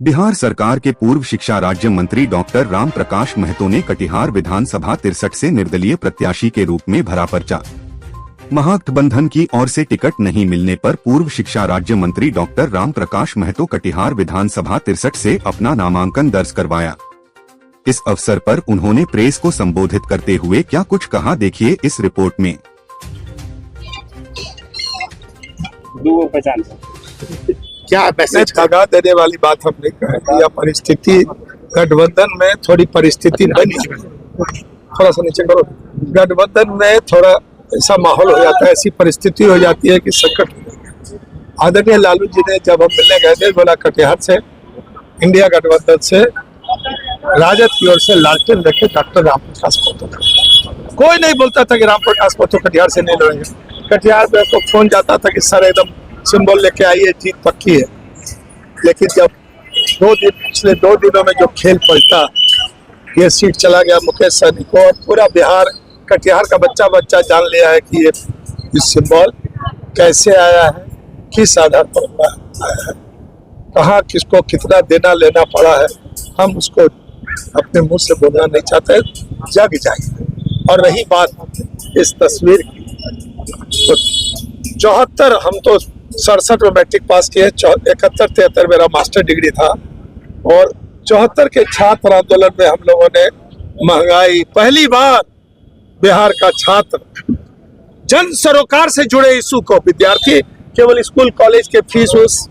बिहार सरकार के पूर्व शिक्षा राज्य मंत्री डॉक्टर राम प्रकाश महतो ने कटिहार विधानसभा 63 से निर्दलीय प्रत्याशी के रूप में भरा पर्चा। महागठबंधन की ओर से टिकट नहीं मिलने पर पूर्व शिक्षा राज्य मंत्री डॉक्टर राम प्रकाश महतो कटिहार विधानसभा 63 से अपना नामांकन दर्ज करवाया। इस अवसर पर उन्होंने प्रेस को संबोधित करते हुए क्या कुछ कहा, देखिए इस रिपोर्ट में। क्या मैसेज दगा देने वाली बात हमने कहा, यह परिस्थिति गठबंधन में थोड़ी परिस्थिति बनी, थोड़ा सा नीचे करो, गठबंधन में थोड़ा ऐसा माहौल हो जाता है, ऐसी परिस्थिति हो जाती है कि संकट हो जाता है। आदरणीय लालू जी ने जब हम मिलने गए थे, बोला कटिहार से इंडिया गठबंधन से राजद की ओर से लालटेन देखे डॉक्टर राम प्रकाश महतो। कोई नहीं बोलता था कि राम प्रकाश महतो कटिहार से नहीं लड़ेंगे। कटिहार पे तो फोन जाता था कि सर एकदम सिंबल लेके आइए, जीत पक्की है। लेकिन जब पिछले दो दिनों में जो खेल पलटा, ये सीट चला गया मुकेश सहनी को, और पूरा बिहार कटिहार का बच्चा जान लिया है कि ये सिंबल कैसे आया है, किस आधार पर आया है, कहाँ किसको कितना देना लेना पड़ा है, हम उसको अपने मुंह से बोलना नहीं चाहते, जग जाए। और रही बात इस तस्वीर की, तो 74 हम तो 67 में मैट्रिक पास किए, 71-73 मेरा मास्टर डिग्री था, और 74 के छात्र आंदोलन में हम लोगों ने महंगाई, पहली बार बिहार का छात्र जन सरोकार से जुड़े इशू को, विद्यार्थी केवल स्कूल कॉलेज के फीस, उस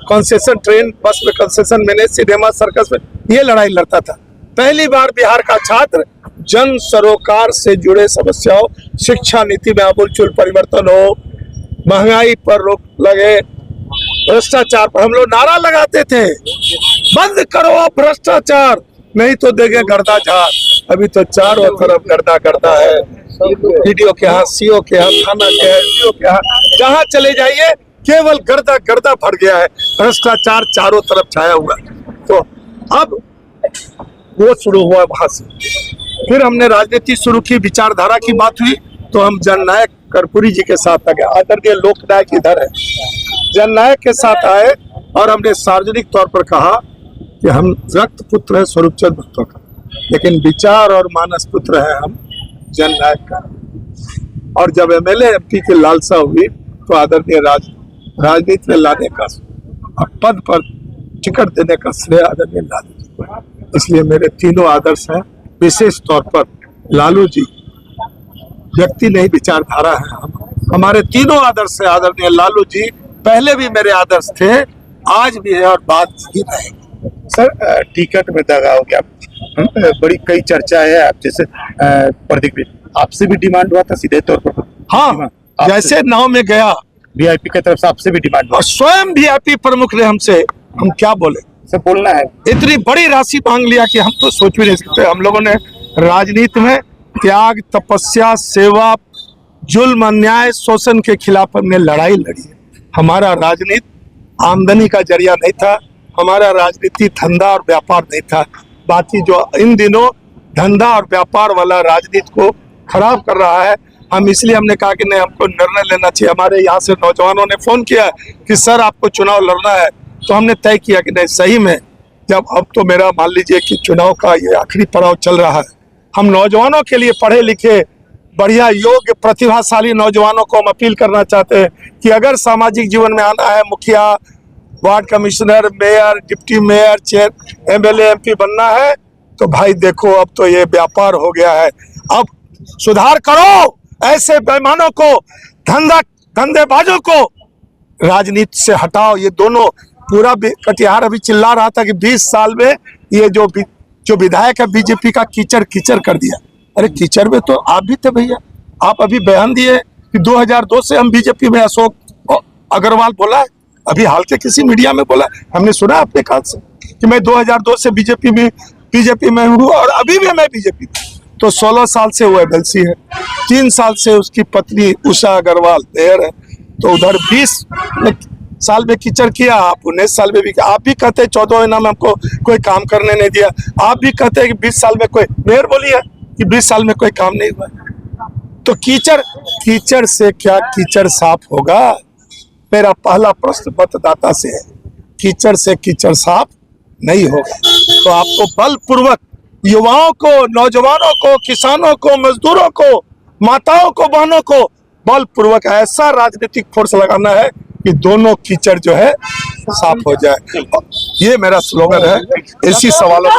कंसेशन, ट्रेन बस में कंसेशन मैंने, सिनेमा सर्कस में, ये लड़ाई लड़ता था। पहली बार बिहार का छात्र जन सरोकार से जुड़े समस्याओं, शिक्षा नीति में आमूलचूल परिवर्तन हो, महंगाई पर रोक लगे, भ्रष्टाचार पर हम लोग नारा लगाते थे, बंद करो भ्रष्टाचार, नहीं तो देंगे गर्दा झाड़। अभी तो चारों तरफ गर्दा है, वीडियो के हाथ, सीओ के हाथ, थाना के हाथ, सीओ के हाथ, जहाँ चले जाइए केवल गर्दा भर गया है, भ्रष्टाचार चारों तरफ छाया हुआ। तो अब वो शुरू हुआ, वहां से फिर हमने राजनीति शुरू की, विचारधारा की बात हुई, तो हम जननायक कर्पूरी जी के साथ आ गए। आदरणीय लोकनायक इधर है, जननायक के साथ आए और हमने सार्वजनिक तौर पर कहा कि हम रक्त पुत्र है स्वरूपचंद महतो का, लेकिन विचार और मानस पुत्र है हम जननायक का। और जब एमएलए एमपी की लालसा हुई, तो आदरणीय राजनीति में लाने का और पद पर टिकट देने का श्रेय आदरणीय लालू जी को। इसलिए मेरे तीनों आदर्श हैं, विशेष तौर पर लालू जी व्यक्ति नहीं विचारधारा है, हमारे तीनों आदर्श है। आदरणीय लालू जी पहले भी मेरे आदर्श थे, आज भी है और बात ही रहेगी। सर, टिकट में दगा हो गया, बड़ी कई चर्चा है, आप जैसे प्रदीप, आपसे भी डिमांड हुआ था सीधे तौर पर? हाँ, जैसे नाव में गया, वीआईपी की तरफ से आपसे भी डिमांड हुआ, और स्वयं वीआईपी प्रमुख ने हमसे, हम क्या बोले, सर बोलना है, इतनी बड़ी राशि मांग लिया कि हम तो सोच भी नहीं सकते। हम लोगों ने राजनीति में त्याग, तपस्या, सेवा, जुल्म, अन्याय, शोषण के खिलाफ हमने लड़ाई लड़ी है। हमारा राजनीति आमदनी का जरिया नहीं था, हमारा राजनीति धंधा और व्यापार नहीं था। बाकी जो इन दिनों धंधा और व्यापार वाला राजनीति को खराब कर रहा है, हम इसलिए हमने कहा कि नहीं, हमको निर्णय लेना चाहिए। हमारे यहाँ से नौजवानों ने फोन किया कि सर आपको चुनाव लड़ना है, तो हमने तय किया कि नहीं, सही में जब अब तो मेरा मान लीजिए कि चुनाव का ये आखिरी पड़ाव चल रहा है, हम नौजवानों के लिए, पढ़े लिखे बढ़िया योग्य प्रतिभाशाली नौजवानों को हम अपील करना चाहते हैं कि अगर सामाजिक जीवन में आना है, मुखिया, ward commissioner, mayor, deputy mayor, chair, MLA, MP बनना है, तो भाई देखो अब तो ये व्यापार हो गया है, अब सुधार करो, ऐसे बेईमानों को, धंधेबाजों को राजनीति से हटाओ। ये दोनों, पूरा कटिहार अभी चिल्ला रहा था कि 20 साल में ये जो विधायक है बीजेपी का, कीचड़ कर दिया। अरे कीचड़ में तो आप भी थे भैया, आप अभी बयान दिए कि 2002 से हम बीजेपी में, अशोक अग्रवाल बोला है, अभी हाल के किसी मीडिया में बोला, हमने सुना अपने कान से कि मैं 2002 से बीजेपी में हूँ और अभी भी मैं बीजेपी में। तो 16 साल से वो एमएलसी है, 3 साल से उसकी पत्नी उषा अग्रवाल मेयर है, तो उधर 20 साल में कीचड़ किया, आप 19 साल में भी। आप भी कहते हैं 14 महीना में हमको कोई काम करने नहीं दिया, आप भी कहते हैं कि 20 साल में कोई, मेयर बोली है कि 20 साल में कोई काम नहीं हुआ। तो कीचड़ से क्या कीचड़ साफ होगा? मेरा पहला प्रश्न मतदाता से है, कीचड़ से कीचड़ साफ नहीं होगा। तो आपको बलपूर्वक युवाओं को, नौजवानों को, किसानों को, मजदूरों को, माताओं को, बहनों को बलपूर्वक ऐसा राजनीतिक फोर्स लगाना है कि दोनों कीचड़ जो है साफ हो जाए। ये मेरा स्लोगन है। इसी सवालों